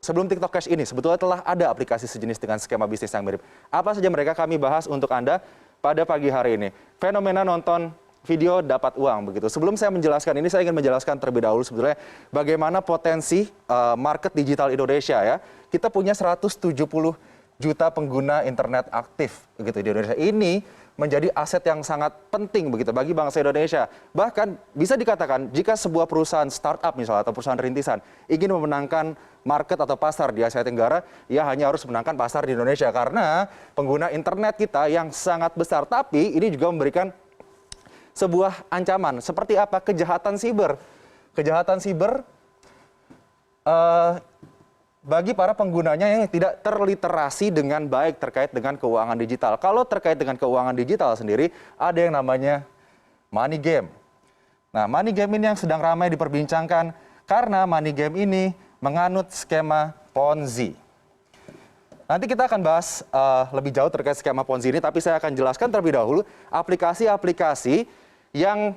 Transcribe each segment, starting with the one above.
sebelum TikTok Cash ini sebetulnya telah ada aplikasi sejenis dengan skema bisnis yang mirip. Apa saja mereka kami bahas untuk Anda pada pagi hari ini. Fenomena nonton video dapat uang begitu. Sebelum saya menjelaskan ini, saya ingin menjelaskan terlebih dahulu sebetulnya bagaimana potensi market digital Indonesia ya. Kita punya 170 juta pengguna internet aktif begitu di Indonesia. Ini menjadi aset yang sangat penting begitu bagi bangsa Indonesia. Bahkan bisa dikatakan jika sebuah perusahaan startup misalnya atau perusahaan rintisan ingin memenangkan market atau pasar di Asia Tenggara, ia hanya harus menangkan pasar di Indonesia karena pengguna internet kita yang sangat besar. Tapi ini juga memberikan sebuah ancaman. Seperti apa? Kejahatan siber. Kejahatan siber bagi para penggunanya yang tidak terliterasi dengan baik terkait dengan keuangan digital. Kalau terkait dengan keuangan digital sendiri, ada yang namanya money game. Nah, money game ini yang sedang ramai diperbincangkan karena money game ini menganut skema Ponzi. Nanti kita akan bahas lebih jauh terkait skema Ponzi ini, tapi saya akan jelaskan terlebih dahulu aplikasi-aplikasi yang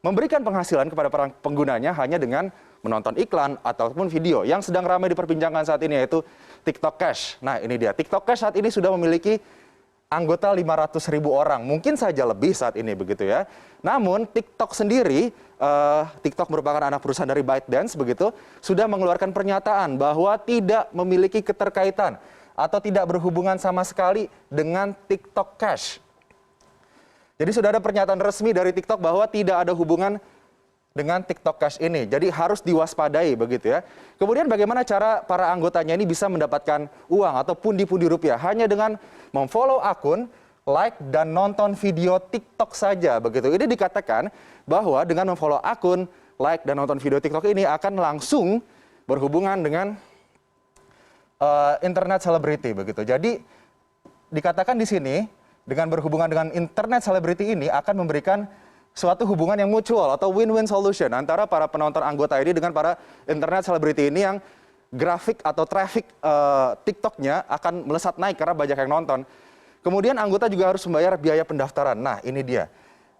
memberikan penghasilan kepada para penggunanya hanya dengan menonton iklan ataupun video yang sedang ramai diperbincangkan saat ini, yaitu TikTok Cash. Nah, ini dia. TikTok Cash saat ini sudah memiliki anggota 500.000 orang. Mungkin saja lebih saat ini begitu ya. Namun TikTok sendiri, TikTok merupakan anak perusahaan dari ByteDance begitu, sudah mengeluarkan pernyataan bahwa tidak memiliki keterkaitan atau tidak berhubungan sama sekali dengan TikTok Cash. Jadi sudah ada pernyataan resmi dari TikTok bahwa tidak ada hubungan dengan TikTok Cash ini. Jadi harus diwaspadai begitu ya. Kemudian bagaimana cara para anggotanya ini bisa mendapatkan uang atau pundi-pundi rupiah? Hanya dengan memfollow akun, like, dan nonton video TikTok saja begitu. Ini dikatakan bahwa dengan memfollow akun, like, dan nonton video TikTok ini akan langsung berhubungan dengan internet selebriti begitu. Jadi dikatakan di sini dengan berhubungan dengan internet selebriti ini akan memberikan suatu hubungan yang mutual atau win-win solution antara para penonton anggota ini dengan para internet selebriti ini yang grafik atau traffic TikToknya akan melesat naik karena banyak yang nonton. Kemudian anggota juga harus membayar biaya pendaftaran. Nah, ini dia.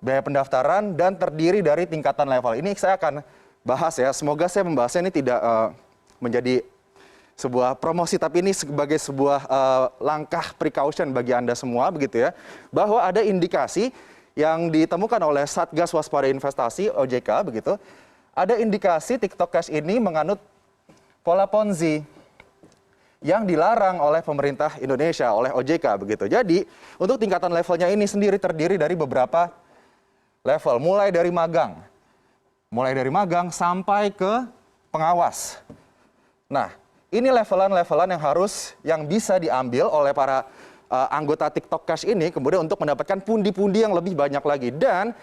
Biaya pendaftaran dan terdiri dari tingkatan level. Ini saya akan bahas ya. Semoga saya membahasnya ini tidak menjadi sebuah promosi, tapi ini sebagai sebuah langkah precaution bagi Anda semua begitu ya. Bahwa ada indikasi yang ditemukan oleh Satgas Waspada Investasi OJK begitu, ada indikasi TikTok Cash ini menganut pola Ponzi yang dilarang oleh pemerintah Indonesia, oleh OJK begitu. Jadi untuk tingkatan levelnya ini sendiri terdiri dari beberapa level, mulai dari magang sampai ke pengawas. Nah, ini levelan-levelan yang bisa diambil oleh para anggota TikTok Cash ini kemudian untuk mendapatkan pundi-pundi yang lebih banyak lagi. Dan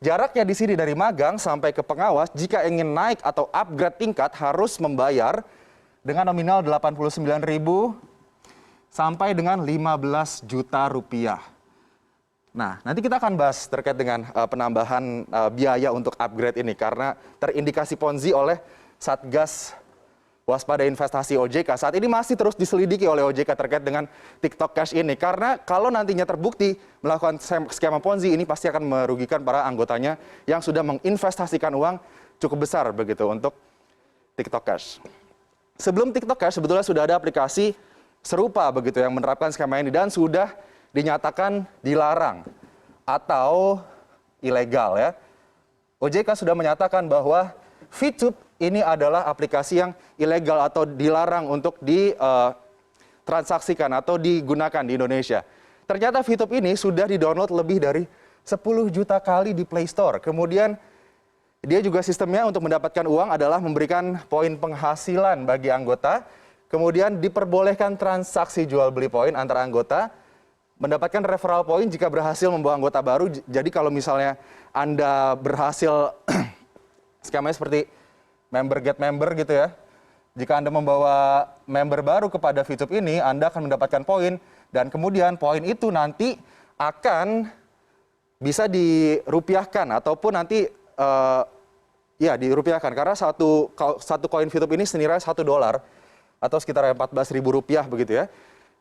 jaraknya di sini dari magang sampai ke pengawas, jika ingin naik atau upgrade tingkat harus membayar dengan nominal 89.000 sampai dengan 15 juta rupiah. Nah, nanti kita akan bahas terkait dengan penambahan biaya untuk upgrade ini karena terindikasi Ponzi oleh Satgas Waspada Investasi OJK. Saat ini masih terus diselidiki oleh OJK terkait dengan TikTok Cash ini. Karena kalau nantinya terbukti melakukan skema Ponzi ini pasti akan merugikan para anggotanya yang sudah menginvestasikan uang cukup besar begitu untuk TikTok Cash. Sebelum TikTok Cash sebetulnya sudah ada aplikasi serupa begitu yang menerapkan skema ini dan sudah dinyatakan dilarang atau ilegal ya. OJK sudah menyatakan bahwa VTube ini adalah aplikasi yang ilegal atau dilarang untuk ditransaksikan atau digunakan di Indonesia. Ternyata VTube ini sudah di-download lebih dari 10 juta kali di Play Store. Kemudian dia juga sistemnya untuk mendapatkan uang adalah memberikan poin penghasilan bagi anggota. Kemudian diperbolehkan transaksi jual beli poin antara anggota. Mendapatkan referral point jika berhasil membawa anggota baru. Jadi kalau misalnya Anda berhasil skemanya seperti member get member gitu ya. Jika Anda membawa member baru kepada VTube ini, Anda akan mendapatkan poin dan kemudian poin itu nanti akan bisa dirupiahkan ataupun nanti ya dirupiahkan karena satu koin VTube ini senilai $1 atau sekitar 14.000 rupiah begitu ya.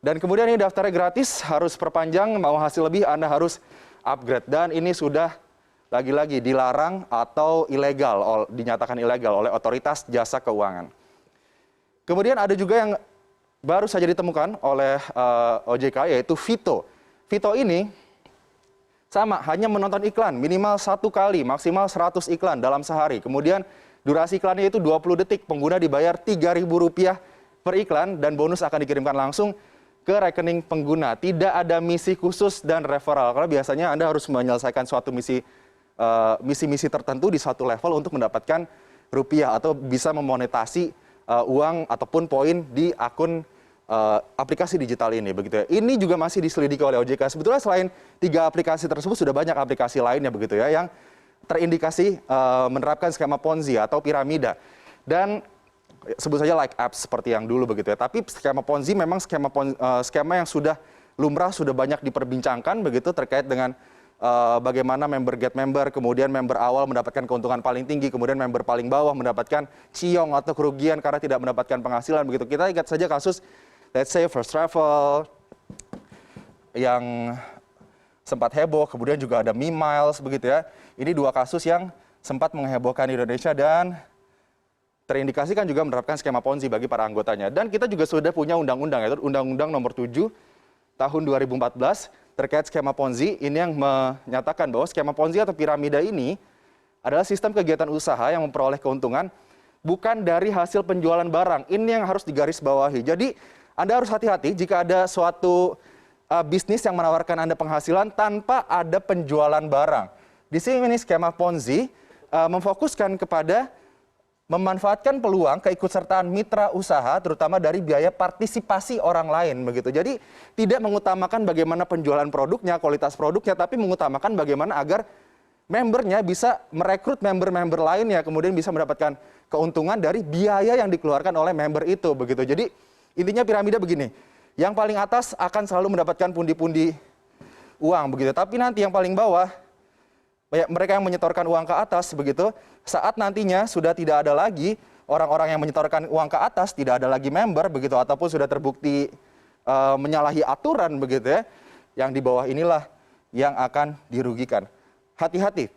Dan kemudian ini daftarnya gratis, harus perpanjang, mau hasil lebih Anda harus upgrade dan ini sudah lagi-lagi dilarang atau ilegal, dinyatakan ilegal oleh otoritas jasa keuangan. Kemudian ada juga yang baru saja ditemukan oleh OJK, yaitu Vito. Vito ini sama, hanya menonton iklan minimal 1 kali, maksimal 100 iklan dalam sehari. Kemudian durasi iklannya itu 20 detik, pengguna dibayar Rp3.000 per iklan dan bonus akan dikirimkan langsung ke rekening pengguna. Tidak ada misi khusus dan referral, karena biasanya Anda harus menyelesaikan suatu misi tertentu di suatu level untuk mendapatkan rupiah atau bisa memonetasi uang ataupun poin di akun aplikasi digital ini, begitu ya. Ini juga masih diselidiki oleh OJK. Sebetulnya selain 3 aplikasi tersebut sudah banyak aplikasi lainnya, begitu ya, yang terindikasi menerapkan skema Ponzi atau piramida. Dan sebut saja like apps seperti yang dulu, begitu ya. Tapi skema Ponzi memang skema yang sudah lumrah, sudah banyak diperbincangkan, begitu, terkait dengan bagaimana member get member, kemudian member awal mendapatkan keuntungan paling tinggi, kemudian member paling bawah mendapatkan ciong atau kerugian karena tidak mendapatkan penghasilan, begitu. Kita ingat saja kasus, let's say, First Travel yang sempat heboh, kemudian juga ada Miles, begitu ya. Ini 2 kasus yang sempat menghebohkan Indonesia dan terindikasikan juga menerapkan skema Ponzi bagi para anggotanya. Dan kita juga sudah punya undang-undang, yaitu Undang-Undang Nomor 7 Tahun 2014 terkait skema Ponzi. Ini yang menyatakan bahwa skema Ponzi atau piramida ini adalah sistem kegiatan usaha yang memperoleh keuntungan bukan dari hasil penjualan barang. Ini yang harus digarisbawahi. Jadi Anda harus hati-hati jika ada suatu bisnis yang menawarkan Anda penghasilan tanpa ada penjualan barang. Di sini skema Ponzi memfokuskan kepada memanfaatkan peluang keikutsertaan mitra usaha, terutama dari biaya partisipasi orang lain, begitu. Jadi tidak mengutamakan bagaimana penjualan produknya, kualitas produknya, tapi mengutamakan bagaimana agar membernya bisa merekrut member-member lainnya, kemudian bisa mendapatkan keuntungan dari biaya yang dikeluarkan oleh member itu, begitu. Jadi intinya piramida begini, yang paling atas akan selalu mendapatkan pundi-pundi uang, begitu. Tapi nanti yang paling bawah, mereka yang menyetorkan uang ke atas, begitu, saat nantinya sudah tidak ada lagi orang-orang yang menyetorkan uang ke atas, tidak ada lagi member, begitu, ataupun sudah terbukti menyalahi aturan, begitu ya, yang di bawah inilah yang akan dirugikan. Hati-hati.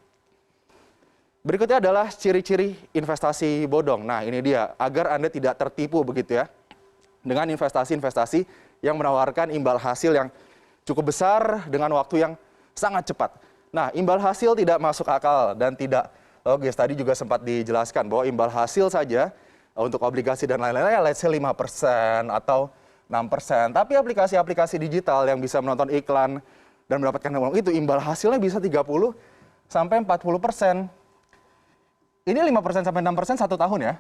Berikutnya adalah ciri-ciri investasi bodong. Nah, ini dia, agar Anda tidak tertipu, begitu ya, dengan investasi-investasi yang menawarkan imbal hasil yang cukup besar dengan waktu yang sangat cepat. Nah, imbal hasil tidak masuk akal dan tidak logis. Tadi juga sempat dijelaskan bahwa imbal hasil saja untuk obligasi dan lain-lain, let's say 5% atau 6%. Tapi aplikasi-aplikasi digital yang bisa menonton iklan dan mendapatkan uang itu, imbal hasilnya bisa 30 sampai 40%. Ini 5% sampai 6% 1 tahun ya.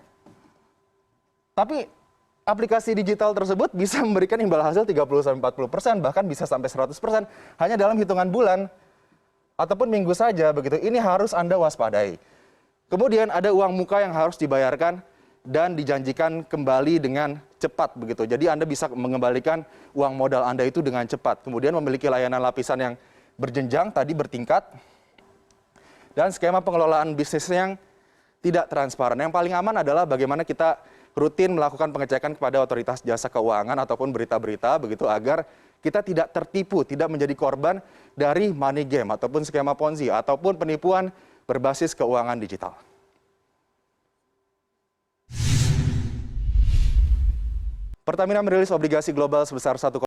Tapi aplikasi digital tersebut bisa memberikan imbal hasil 30 sampai 40%, bahkan bisa sampai 100% hanya dalam hitungan bulan ataupun minggu saja, begitu. Ini harus Anda waspadai. Kemudian ada uang muka yang harus dibayarkan dan dijanjikan kembali dengan cepat, begitu. Jadi Anda bisa mengembalikan uang modal Anda itu dengan cepat. Kemudian memiliki layanan lapisan yang berjenjang, tadi bertingkat, dan skema pengelolaan bisnis yang tidak transparan. Yang paling aman adalah bagaimana kita rutin melakukan pengecekan kepada otoritas jasa keuangan ataupun berita-berita, begitu, agar kita tidak tertipu, tidak menjadi korban dari money game ataupun skema Ponzi ataupun penipuan berbasis keuangan digital. Pertamina merilis obligasi global sebesar 1